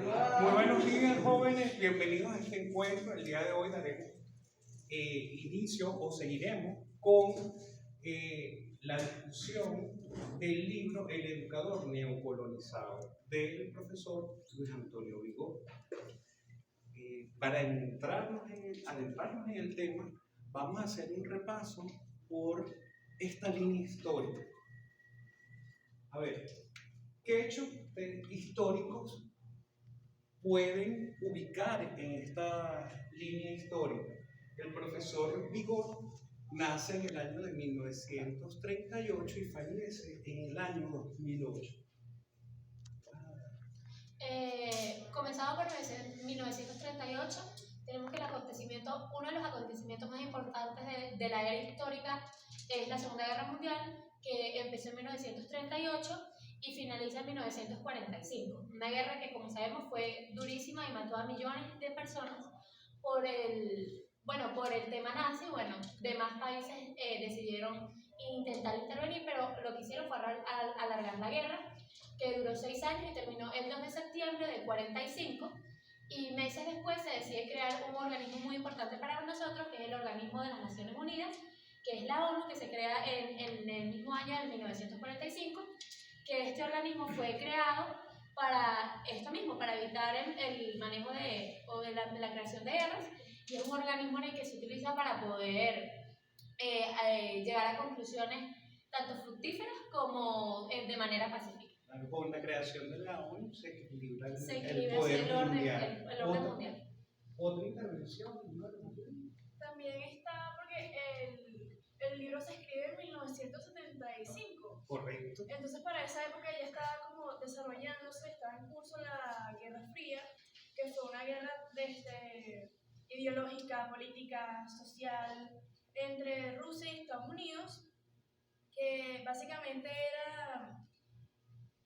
Muy buenos días, jóvenes. Bienvenidos a este encuentro. El día de hoy daremos inicio o seguiremos con la discusión del libro El educador neocolonizado del profesor Luis Antonio Vigó. Para adentrarnos en el tema, vamos a hacer un repaso por esta línea histórica. A ver, ¿qué hechos históricos pueden ubicar en esta línea histórica? El profesor Vigó nace en el año de 1938 y fallece en el año 2008. Comenzado por 1938, tenemos que uno de los acontecimientos más importantes de la era histórica es la Segunda Guerra Mundial, que empezó en 1938 y finaliza en 1945. Una guerra que, como sabemos, fue durísima y mató a millones de personas por el tema nazi. Demás países decidieron intentar intervenir, pero lo que hicieron fue alargar la guerra, que duró 6 años y terminó el 2 de septiembre del 45. Y meses después se decide crear un organismo muy importante para nosotros, que es el Organismo de las Naciones Unidas, que es la ONU, que se crea en el mismo año de 1945, que este organismo fue creado para esto mismo, para evitar el manejo la creación de guerras, y es un organismo en el que se utiliza para poder llegar a conclusiones tanto fructíferas como de manera pacífica. Con la creación de la ONU se equilibra el poder mundial. El orden mundial. Otra intervención, ¿no? También está porque el libro se escribe en 1975. Correcto. Entonces para esa época ya estaba como desarrollándose, estaba en curso la Guerra Fría, que fue una guerra ideológica, política, social, entre Rusia y Estados Unidos, que básicamente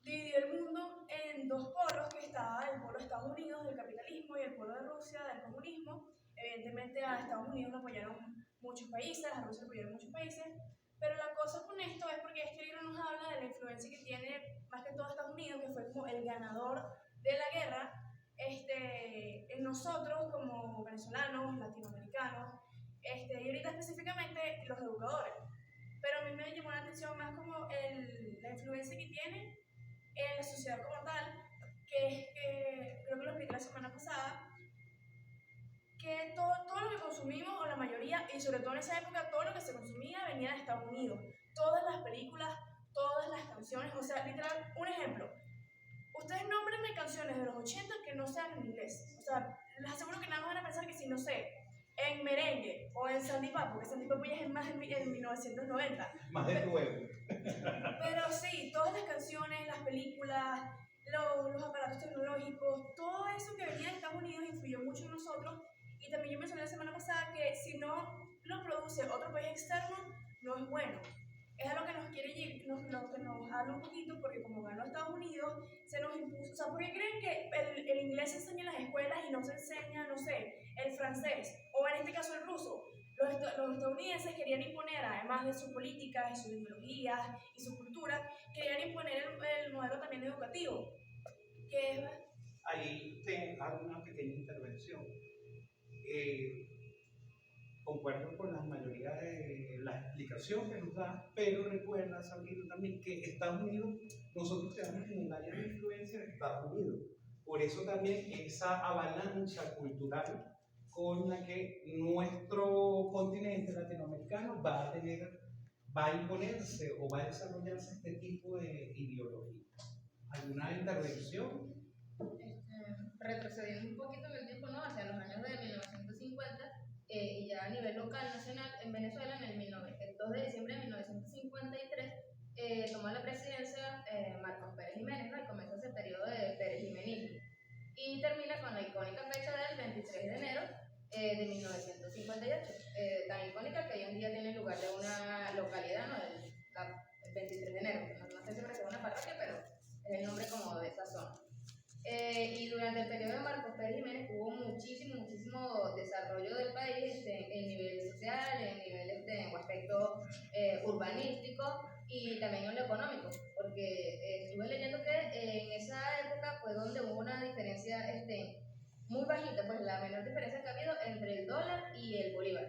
dividió el mundo en dos polos, que estaba el polo de Estados Unidos del capitalismo y el polo de Rusia del comunismo. Evidentemente a Estados Unidos lo apoyaron muchos países, a Rusia lo apoyaron muchos países, pero la cosa con esto es porque este libro nos habla de la influencia que tiene más que todo Estados Unidos, que fue como el ganador de la guerra, en nosotros como venezolanos, latinoamericanos, y ahorita específicamente los educadores. Pero a mí me llamó la atención más como la influencia que tiene en la sociedad como tal, que es que, creo que lo expliqué la semana pasada, que todo lo que consumimos, o la mayoría, y sobre todo en esa época, todo lo que se consumía venía de Estados Unidos. Todas las películas, todas las canciones, o sea, literal, un ejemplo. Ustedes nómbrenme canciones de los 80 que no sean en inglés. O sea, les aseguro que nada más van a pensar que si, no sé, en merengue o en Sandy Papo, porque Sandy Papo ya es más en 1990. Más de nuevo. Pero sí, todas las canciones, las películas, los aparatos tecnológicos, todo eso que venía de Estados Unidos influyó mucho en nosotros. Y también yo mencioné la semana pasada que si no lo produce otro país externo, no es bueno. Es a lo que nos quiere lo que nos habla un poquito, porque como ganó Estados Unidos, se nos impuso. O sea, ¿por qué creen que el inglés se enseña en las escuelas y no se enseña, no sé, el francés? O en este caso el ruso. Los estadounidenses querían imponer, además de sus políticas y sus ideologías y su cultura, querían imponer el modelo también educativo. Que es... Ahí te hago una pequeña intervención. Concuerdo con la mayoría de la explicación que nos da, pero recuerda, Sabrina, también que Estados Unidos, nosotros tenemos en el área de influencia de Estados Unidos. Por eso también esa avalancha cultural con la que nuestro continente latinoamericano va a imponerse o va a desarrollarse este tipo de ideología. ¿Alguna intervención? Retrocediendo un poquito en el tiempo, ¿no? Hacia los años de 1950, y ya a nivel local, nacional, en Venezuela, el 2 de diciembre de 1953, toma la presidencia Marcos Pérez Jiménez, ¿no? Y comienza ese periodo de Pérez Jimenismo. Y termina con la icónica fecha del 23 de enero de 1958, tan icónica que hoy en día tiene lugar de una localidad, ¿no? El 23 de enero, no sé si es una parroquia, pero es el nombre como de esa zona. Y durante el periodo de Marcos Pérez Jiménez hubo muchísimo desarrollo del país en nivel social, en nivel en aspecto urbanístico y también en lo económico, porque estuve leyendo que en esa época fue donde hubo una diferencia muy bajita, pues la menor diferencia que ha habido entre el dólar y el bolívar,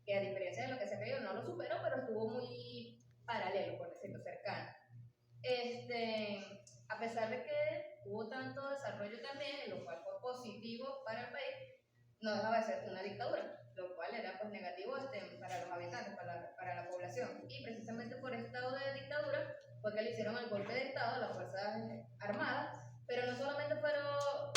que a diferencia de lo que se ha creído no lo superó, pero estuvo muy paralelo, por decirlo, cercano. A pesar de que hubo tanto desarrollo también, lo cual fue positivo para el país, no dejaba de ser una dictadura, lo cual era pues negativo para los habitantes, para la población. Y precisamente por este estado de dictadura fue que le hicieron el golpe de estado a las Fuerzas Armadas, pero no solamente fueron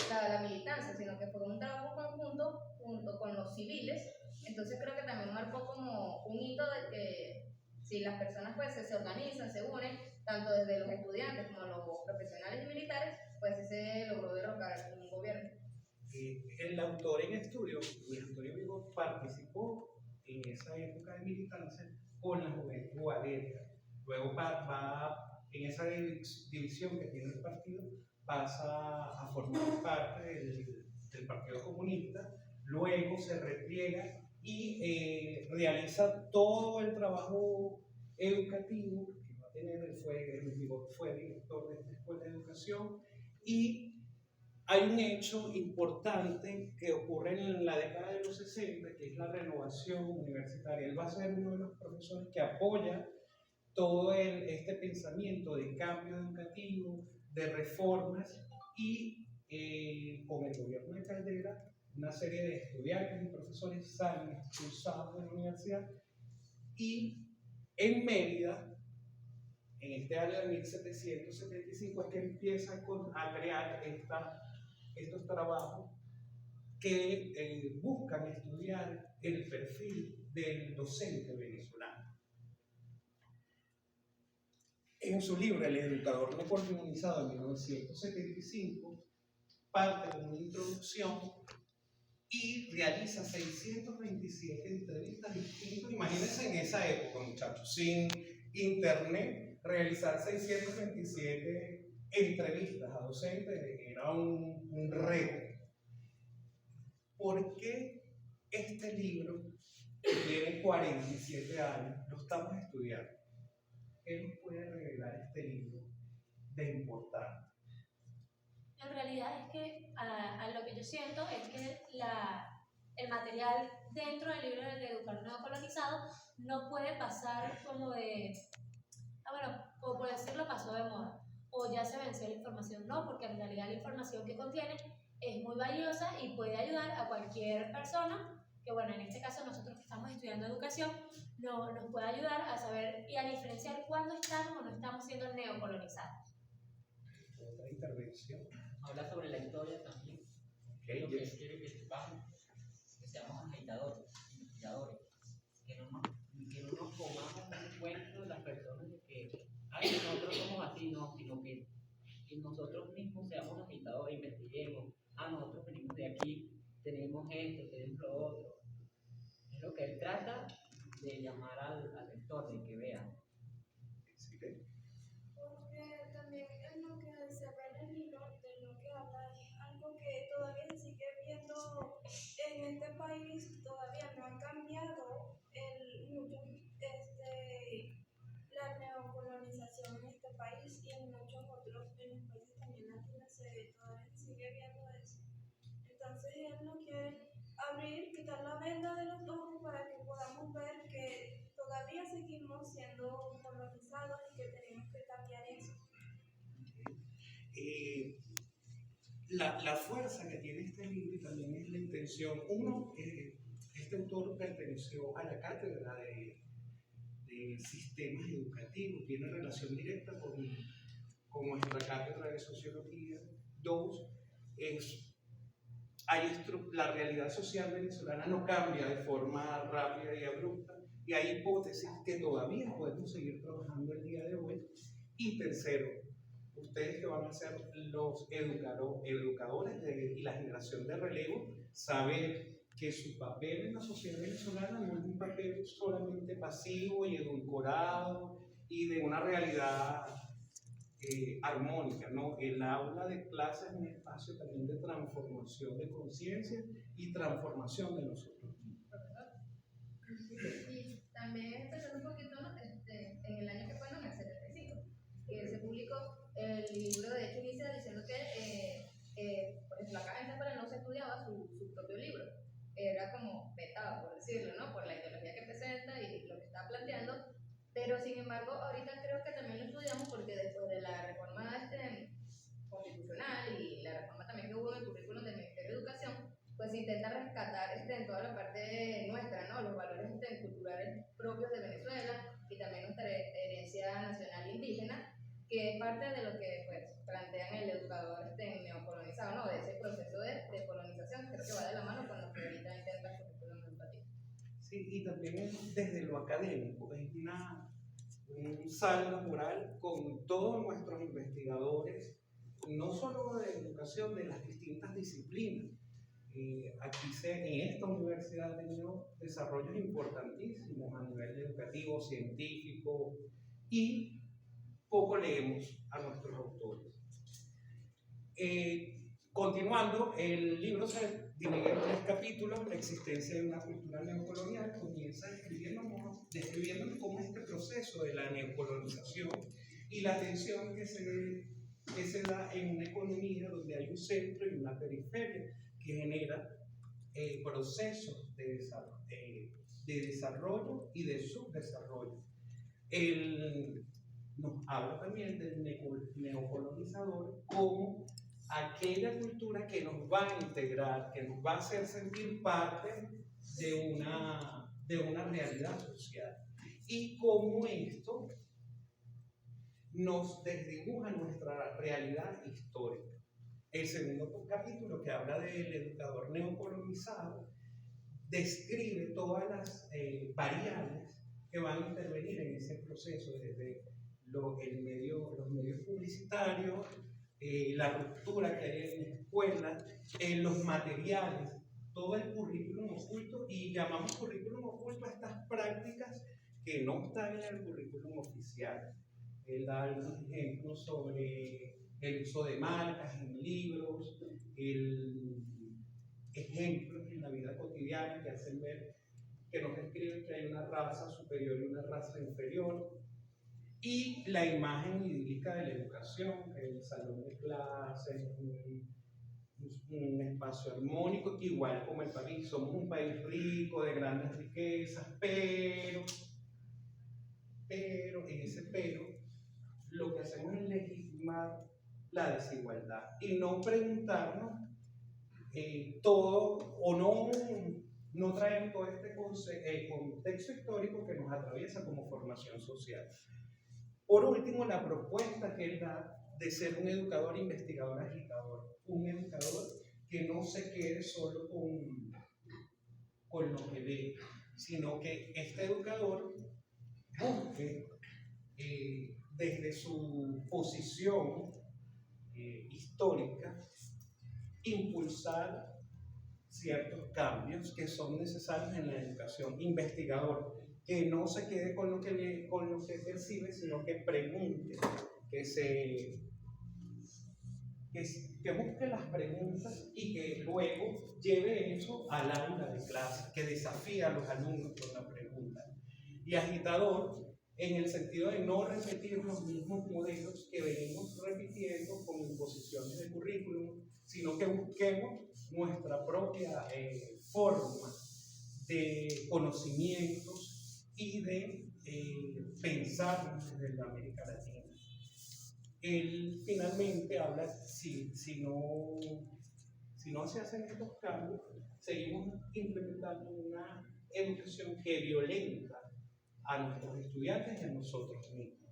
la militancia, sino que fue un trabajo conjunto junto con los civiles. Entonces creo que también marcó como un hito de que si las personas pues se organizan, se unen, tanto desde los estudiantes como los profesionales y militares, pues se logró derrocar un gobierno. El autor en estudio, Luis Antonio Vigo, participó en esa época de militancia con la Juventud Guadalete. Luego va en esa división que tiene el partido, pasa a formar parte del Partido Comunista, luego se repliega y realiza todo el trabajo educativo que va a tener. Fue director de esta escuela de educación, y hay un hecho importante que ocurre en la década de los 60, que es la renovación universitaria. Él va a ser uno de los profesores que apoya todo este pensamiento de cambio educativo, de reformas, y con el gobierno de Caldera, una serie de estudiantes y profesores salen expulsados de la universidad, y en Mérida, en este año de 1775, es que empieza a crear estos trabajos que buscan estudiar el perfil del docente venezolano. En su libro El educador no colonizado, en 1975, parte de una introducción y realiza 627 entrevistas distintas. Imagínense en esa época, muchachos, sin internet, realizar 627 entrevistas a docentes era un reto. ¿Por qué este libro, que tiene 47 años, lo estamos estudiando? ¿Qué nos puede revelar este libro de importante? En realidad es que a lo que yo siento es que el material dentro del libro del educador no colonizado no puede pasar como de, bueno, como por decirlo, pasó de moda, o ya se venció la información. No, porque en realidad la información que contiene es muy valiosa y puede ayudar a cualquier persona, que bueno, en este caso nosotros que estamos estudiando educación, nos puede ayudar a saber y a diferenciar cuándo estamos o no estamos siendo neocolonizados. Otra intervención. Habla sobre la historia también. Okay, Lo que quiere que sepamos, que seamos agitadores, que no nos comamos un cuento de las personas de que nosotros somos así, no, sino que nosotros mismos seamos agitadores, investiguemos, nosotros venimos de aquí, tenemos esto, tenemos lo otro. Es lo que él trata de llamar al lector, de que vea. ¿Sí? Porque también en lo que se ve en el libro, de lo que habla, es algo que todavía se sigue viendo en este país, todavía no ha cambiado la neocolonización en este país, y en muchos otros, en los países también latinos todavía se sigue viendo eso. Entonces él nos quiere abrir, quitar la venda de los ojos para que podamos ver que todavía seguimos siendo colonizados y que tenemos que cambiar eso. La fuerza que tiene este libro también es la intención. Este autor perteneció a la cátedra de sistemas educativos, tiene relación directa con nuestra cátedra de sociología. Dos, la realidad social venezolana no cambia de forma rápida y abrupta, y hay hipótesis que todavía podemos seguir trabajando el día de hoy. Y tercero, ustedes que van a ser los educadores y la generación de relevo, saben que su papel en la sociedad venezolana no es un papel solamente pasivo y edulcorado y de una realidad armónica, ¿no? El aula de clase es un espacio también de transformación de conciencia y transformación de nosotros mismos. Y también empezando un poquito, ¿no? En el año que fue, en el 75, que se publicó el libro. De hecho inicia diciendo que, por ejemplo, acá en Zamora no se estudiaba pues se intenta rescatar en toda la parte nuestra, ¿no? Los valores culturales propios de Venezuela y también nuestra herencia nacional indígena, que es parte de lo que pues, plantean el educador neocolonizado, ¿no? De ese proceso de colonización, creo que va de la mano con lo que ahorita intenta el currículum educativo. Sí, y también desde lo académico, es un saldo moral con todos nuestros investigadores, no solo de educación, de las distintas disciplinas. Aquí en esta universidad ha tenido desarrollos importantísimos a nivel educativo, científico, y poco leemos a nuestros autores. Continuando, el libro se divide en 3 capítulos. La existencia de una cultura neocolonial comienza describiéndonos cómo este proceso de la neocolonización y la tensión que se da en una economía donde hay un centro y una periferia que genera procesos de desarrollo y de subdesarrollo. Nos habla también del neocolonizador como aquella cultura que nos va a integrar, que nos va a hacer sentir parte de una realidad social. Y cómo esto nos desdibuja nuestra realidad histórica. El segundo capítulo, que habla del educador neocolonizado, describe todas las variables que van a intervenir en ese proceso, desde los medios publicitarios, la ruptura que hay en la escuela, los materiales, todo el currículum oculto, y llamamos currículum oculto a estas prácticas que no están en el currículum oficial. Él da algunos ejemplos sobre el uso de marcas en libros, ejemplos en la vida cotidiana que hacen ver, que nos describen que hay una raza superior y una raza inferior, y la imagen idílica de la educación, el salón de clases, un espacio armónico, igual como el país. Somos un país rico, de grandes riquezas, pero en ese pero, lo que hacemos es legitimar la desigualdad y no preguntarnos todo, o no traer todo este contexto histórico que nos atraviesa como formación social. Por último, la propuesta que él da de ser un educador, investigador, agitador, un educador que no se quede solo con lo que ve, sino que este educador busque desde su posición histórica impulsar ciertos cambios que son necesarios en la educación. Investigador, que no se quede con lo que percibe, sino que pregunte, que busque las preguntas y que luego lleve eso al aula de clase, que desafíe a los alumnos con la pregunta. Y agitador, en el sentido de no repetir los mismos modelos que venimos repitiendo con imposiciones de currículum, sino que busquemos nuestra propia forma de conocimientos y de pensar desde la América Latina. Él finalmente habla, si no se hacen estos cambios, seguimos implementando una educación que violenta a nuestros estudiantes y a nosotros mismos.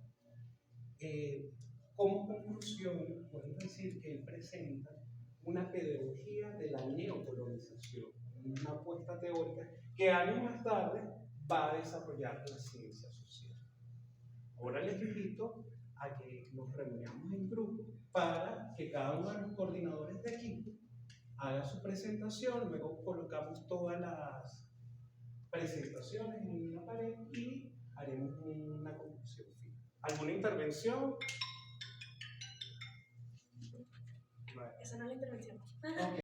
Como conclusión, podemos decir que él presenta una pedagogía de la neocolonización, una apuesta teórica que años más tarde va a desarrollar la ciencia social. Ahora les invito a que nos reunamos en grupo para que cada uno de los coordinadores de equipo haga su presentación, luego colocamos todas las presentaciones en una pared y haremos una conclusión final. ¿Alguna intervención? Esa no es la intervención. Okay.